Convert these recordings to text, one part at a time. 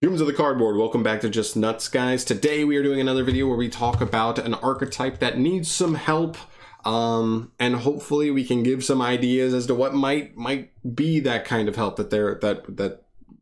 Humans of the Cardboard, welcome back to Just Nuts, guys. Today we are doing another video where we talk about an archetype that needs some help, and hopefully we can give some ideas as to what might be that kind of help that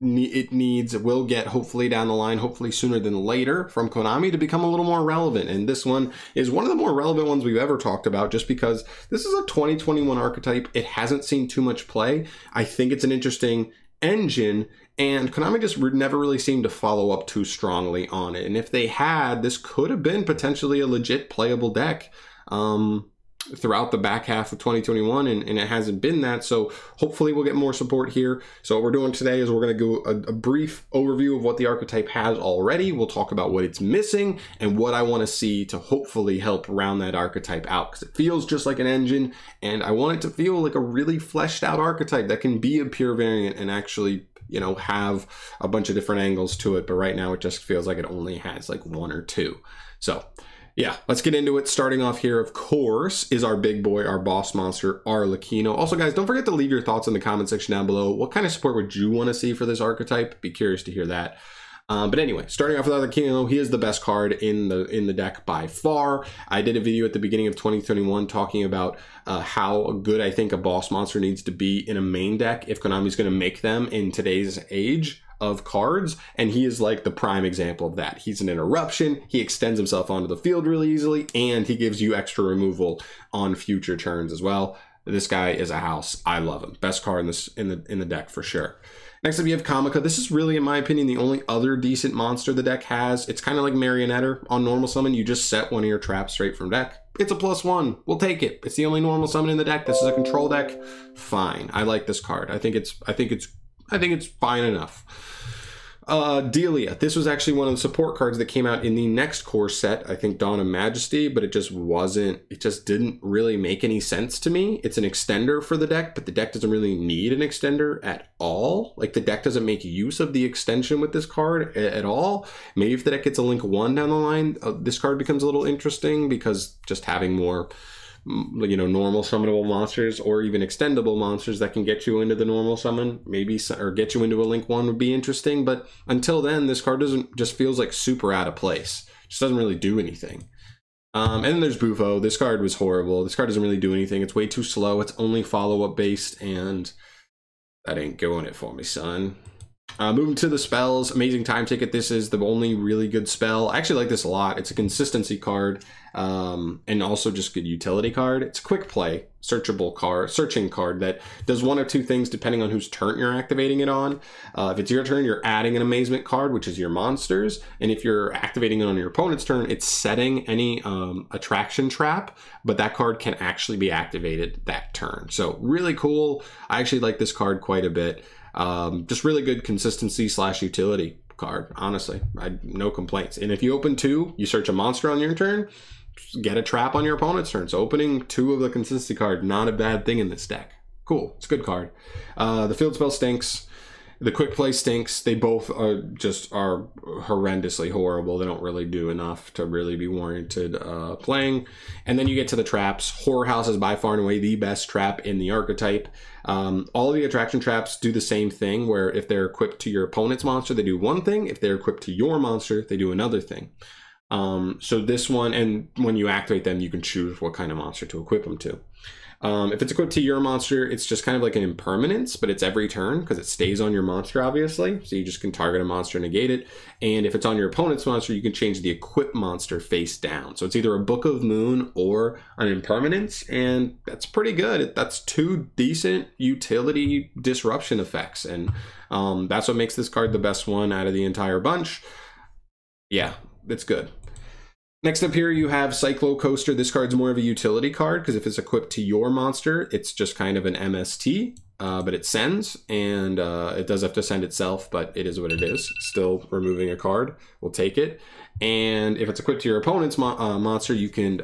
it needs, will get hopefully down the line, hopefully sooner than later, from Konami to become a little more relevant. And this one is one of the more relevant ones we've ever talked about, just because this is a 2021 archetype. It hasn't seen too much play. I think it's an interesting engine, and Konami just never really seemed to follow up too strongly on it. And if they had, this could have been potentially a legit playable deck throughout the back half of 2021, and it hasn't been that. So hopefully we'll get more support here. So what we're doing today is we're going to go a brief overview of what the archetype has already. We'll talk about what it's missing and what I want to see to hopefully help round that archetype out, because it feels just like an engine, and I want it to feel like a really fleshed out archetype that can be a pure variant and actually, you know, have a bunch of different angles to it. But right now it just feels like it only has like one or two. So yeah, let's get into it. Starting off here, of course, is our big boy, our boss monster, Arlecchino. Also, guys, don't forget to leave your thoughts in the comment section down below. What kind of support would you want to see for this archetype? Be curious to hear that. But anyway, starting off with Arlecchino, he is the best card in the deck by far. I did a video at the beginning of 2021 talking about how good I think a boss monster needs to be in a main deck if Konami's going to make them in today's age of cards, and he is like the prime example of that. He's an interruption, he extends himself onto the field really easily, and he gives you extra removal on future turns as well. This guy is a house. I love him. Best card in this in the deck for sure. Next up, you have Kamika. This is really, in my opinion, the only other decent monster the deck has. It's kind of like Marionetter on normal summon. You just set one of your traps straight from deck. It's a +1. We'll take it. It's the only normal summon in the deck. This is a control deck. Fine. I like this card. I think it's fine enough. Delia. This was actually one of the support cards that came out in the next core set, I think Dawn of Majesty, but it just didn't really make any sense to me. It's an extender for the deck, but the deck doesn't really need an extender at all. Like, the deck doesn't make use of the extension with this card at all. Maybe if the deck gets a Link 1 down the line, this card becomes a little interesting, because just having more, you know, normal summonable monsters or even extendable monsters that can get you into the normal summon, maybe, or get you into a Link 1 would be interesting. But until then, this card just feels like super out of place. Just doesn't really do anything. And then there's Buffo. This card was horrible. This card doesn't really do anything. It's way too slow. It's only follow-up based, and that ain't going it for me, son. Moving to the spells, Amazing Time Ticket. This is the only really good spell. I actually like this a lot. It's a consistency card, and also just good utility card. It's a quick play, searching card that does one of two things depending on whose turn you're activating it on. If it's your turn, you're adding an Amazement card, which is your monsters, and if you're activating it on your opponent's turn, it's setting any attraction trap, but that card can actually be activated that turn. So really cool. I actually like this card quite a bit. Just really good consistency / utility card, honestly. No complaints. And if you open 2, you search a monster on your turn, get a trap on your opponent's turn. So opening 2 of the consistency card, not a bad thing in this deck. Cool, it's a good card. The field spell stinks. The quick play stinks. They both are horrendously horrible. They don't really do enough to really be warranted playing. And then you get to the traps. Whorehouse is by far and away the best trap in the archetype. All of the attraction traps do the same thing, where if they're equipped to your opponent's monster, they do one thing. If they're equipped to your monster, they do another thing. So this one, and when you activate them, you can choose what kind of monster to equip them to. If it's equipped to your monster, it's just kind of like an impermanence, but it's every turn because it stays on your monster, obviously. So you just can target a monster and negate it. And if it's on your opponent's monster, you can change the equipped monster face down. So it's either a Book of Moon or an impermanence, and that's pretty good. That's 2 decent utility disruption effects, and that's what makes this card the best one out of the entire bunch. Yeah, it's good. Next up here, you have Cyclocoaster. This card's more of a utility card, because if it's equipped to your monster, it's just kind of an MST, but it sends, and it does have to send itself, but it is what it is. Still removing a card. We'll take it. And if it's equipped to your opponent's monster, you can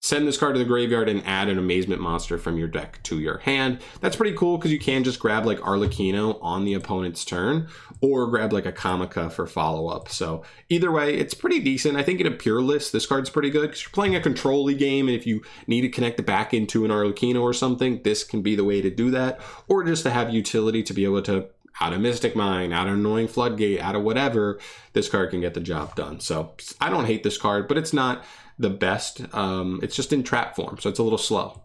send this card to the graveyard and add an Amazement monster from your deck to your hand. That's pretty cool, because you can just grab like Arlecchino on the opponent's turn, or grab like a Kamika for follow-up. So either way, it's pretty decent. I think in a pure list, this card's pretty good, because you're playing a control-y game, and if you need to connect it back into an Arlecchino or something, this can be the way to do that, or just to have utility to be able to out of Mystic Mine, out of Annoying Floodgate, out of whatever, this card can get the job done. So I don't hate this card, but it's not the best. It's just in trap form, so it's a little slow.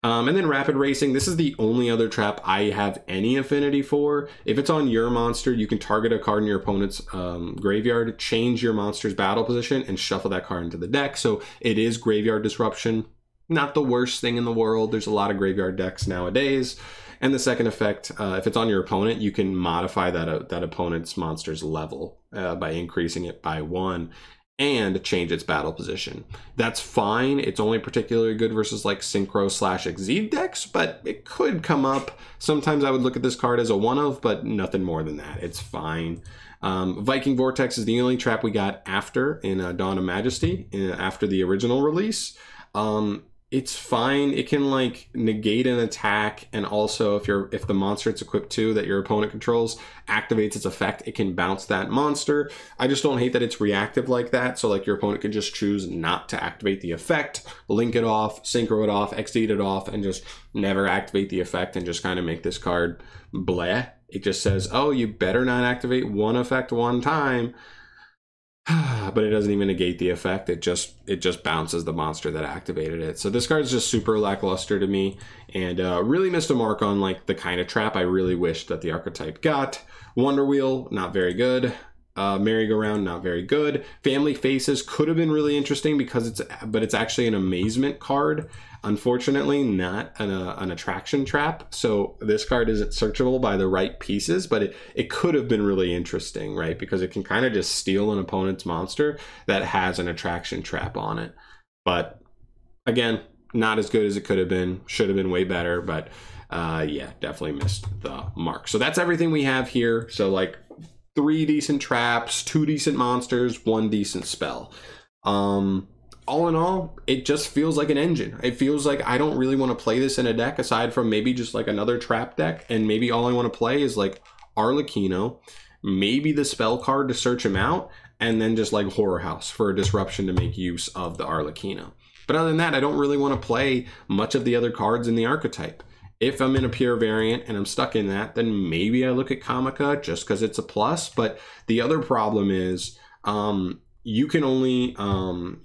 And then Rapid Racing, this is the only other trap I have any affinity for. If it's on your monster, you can target a card in your opponent's graveyard, change your monster's battle position, and shuffle that card into the deck. So it is graveyard disruption. Not the worst thing in the world. There's a lot of graveyard decks nowadays. And the second effect, if it's on your opponent, you can modify that opponent's monster's level by increasing it by 1. And change its battle position. That's fine. It's only particularly good versus like Synchro/Exceed decks, but it could come up. Sometimes I would look at this card as a one-of, but nothing more than that. It's fine. Viking Vortex is the only trap we got after in Dawn of Majesty, after the original release. It's fine. It can like negate an attack, and also if the monster it's equipped to that your opponent controls activates its effect, it can bounce that monster. I just don't hate that it's reactive like that. So like your opponent can just choose not to activate the effect, link it off, synchro it off, exceed it off, and just never activate the effect and just kind of make this card bleh. It just says, oh, you better not activate one effect one time. But it doesn't even negate the effect. It just bounces the monster that activated it. So this card is just super lackluster to me, and really missed a mark on like the kind of trap I really wished that the archetype got. Wonder Wheel, not very good. Merry-Go-Round, not very good. Family Faces could have been really interesting because it's actually an amazement card. Unfortunately, not an attraction trap. So this card isn't searchable by the right pieces, but it could have been really interesting, right? Because it can kind of just steal an opponent's monster that has an attraction trap on it. But again, not as good as it could have been. Should have been way better, but yeah, definitely missed the mark. So that's everything we have here. So like 3 decent traps, 2 decent monsters, 1 decent spell. All in all, it just feels like an engine. It feels like I don't really want to play this in a deck aside from maybe just like another trap deck, and maybe all I want to play is like Arlecchino, maybe the spell card to search him out, and then just like Whorehouse for a disruption to make use of the Arlecchino. But other than that, I don't really want to play much of the other cards in the archetype. If I'm in a pure variant and I'm stuck in that, then maybe I look at Comica just because it's a plus. But the other problem is you can only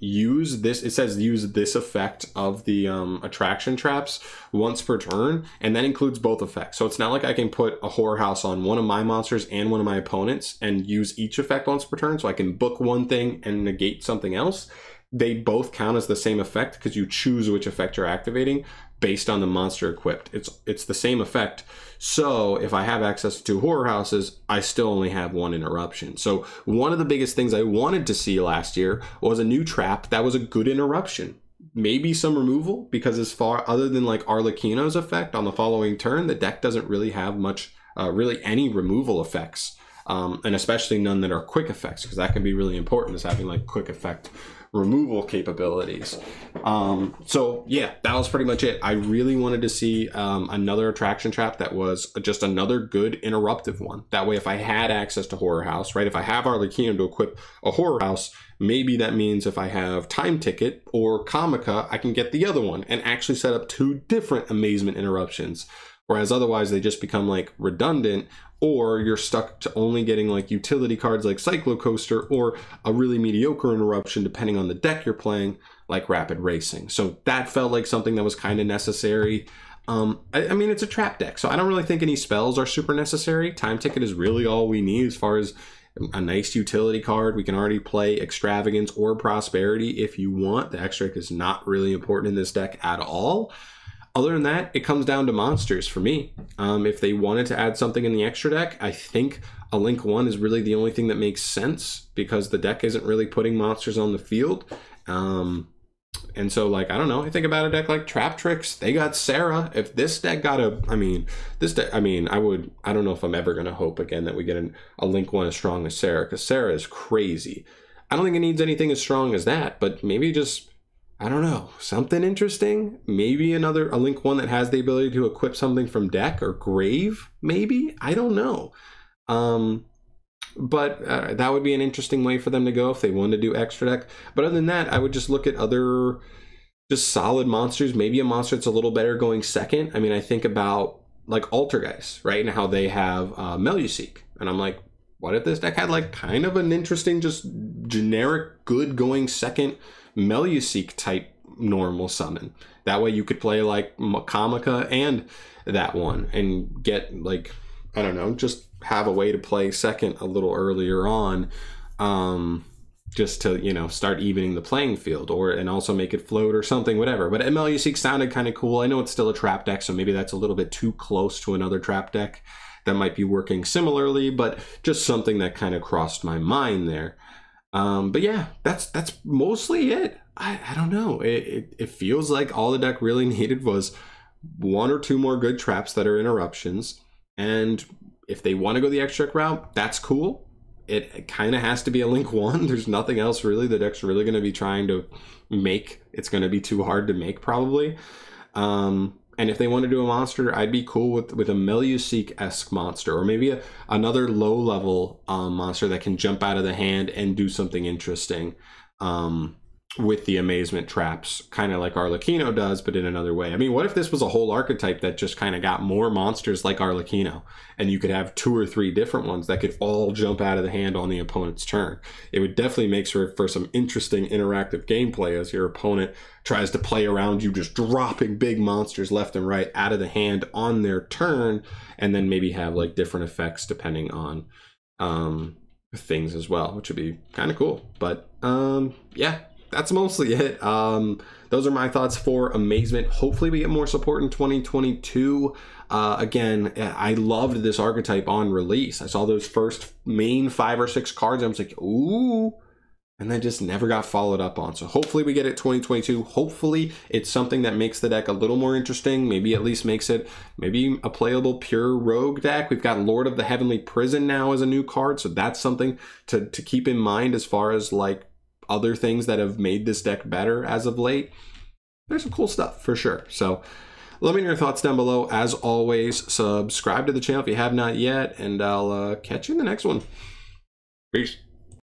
use this. It says use this effect of the attraction traps once per turn, and that includes both effects. So it's not like I can put a Whorehouse on one of my monsters and one of my opponents and use each effect once per turn. So I can book one thing and negate something else. They both count as the same effect because you choose which effect you're activating based on the monster equipped. It's the same effect. So if I have access to Whorehouses, I still only have 1 interruption. So one of the biggest things I wanted to see last year was a new trap that was a good interruption. Maybe some removal, because as far other than like Arlecchino's effect on the following turn, the deck doesn't really have much, really any removal effects. And especially none that are quick effects, because that can be really important, is having like quick effect removal capabilities. So yeah, that was pretty much it. I really wanted to see another attraction trap that was just another good interruptive one. That way, if I had access to Whorehouse, right, if I have Arlecchino to equip a Whorehouse, maybe that means if I have Time Ticket or Comica, I can get the other one and actually set up 2 different amazement interruptions. Whereas otherwise they just become like redundant, or you're stuck to only getting like utility cards like Cyclocoaster, or a really mediocre interruption depending on the deck you're playing, like Rapid Racing. So that felt like something that was kind of necessary. I mean, it's a trap deck, so I don't really think any spells are super necessary. Time Ticket is really all we need as far as a nice utility card. We can already play Extravagance or Prosperity if you want. The extra deck is not really important in this deck at all. Other than that, it comes down to monsters for me. If they wanted to add something in the extra deck, I think a Link 1 is really the only thing that makes sense, because the deck isn't really putting monsters on the field. And so, like, I don't know, I think about a deck like Trap Tricks. They got Sarah. If this deck got a, this deck, I don't know if I'm ever going to hope again that we get a Link 1 as strong as Sarah, because Sarah is crazy. I don't think it needs anything as strong as that, but maybe just, I don't know, something interesting. Maybe a Link 1 that has the ability to equip something from deck or grave, maybe? I don't know. But that would be an interesting way for them to go if they wanted to do extra deck. But other than that, I would just look at other just solid monsters. Maybe a monster that's a little better going second. I mean, I think about like Altergeist, right? And how they have Meluseek. And I'm like, what if this deck had like kind of an interesting, just generic, good going second Meluseek type normal summon? That way you could play like Kamika and that one and get like, I don't know, just have a way to play second a little earlier on, just to, you know, start evening the playing field, and also make it float or something, whatever. But Meluseek sounded kind of cool. I know it's still a trap deck, so maybe that's a little bit too close to another trap deck that might be working similarly, but just something that kind of crossed my mind there. But yeah, that's mostly it. I don't know. It feels like all the deck really needed was one or two more good traps that are interruptions. And if they want to go the extract route, that's cool. It kind of has to be a Link 1. There's nothing else really the deck's really going to be trying to make. It's going to be too hard to make probably. And if they want to do a monster, I'd be cool with a Meluseek-esque monster, or maybe another low-level monster that can jump out of the hand and do something interesting with the Amazement traps, kind of like Arlecchino does, but in another way. I mean, what if this was a whole archetype that just kind of got more monsters like Arlecchino, and you could have 2 or 3 different ones that could all jump out of the hand on the opponent's turn? It would definitely make for some interesting interactive gameplay as your opponent tries to play around you, just dropping big monsters left and right out of the hand on their turn, and then maybe have like different effects depending on things as well, which would be kind of cool. But yeah, that's mostly it. Those are my thoughts for Amazement. Hopefully we get more support in 2022. Again, I loved this archetype on release. I saw those first main 5 or 6 cards. I was like, ooh, and they just never got followed up on. So hopefully we get it 2022. Hopefully it's something that makes the deck a little more interesting. Maybe at least makes it maybe a playable pure rogue deck. We've got Lord of the Heavenly Prison now as a new card. So that's something to keep in mind as far as like other things that have made this deck better as of late. There's some cool stuff for sure. So let me know your thoughts down below. As always, subscribe to the channel if you have not yet, and I'll catch you in the next one. Peace.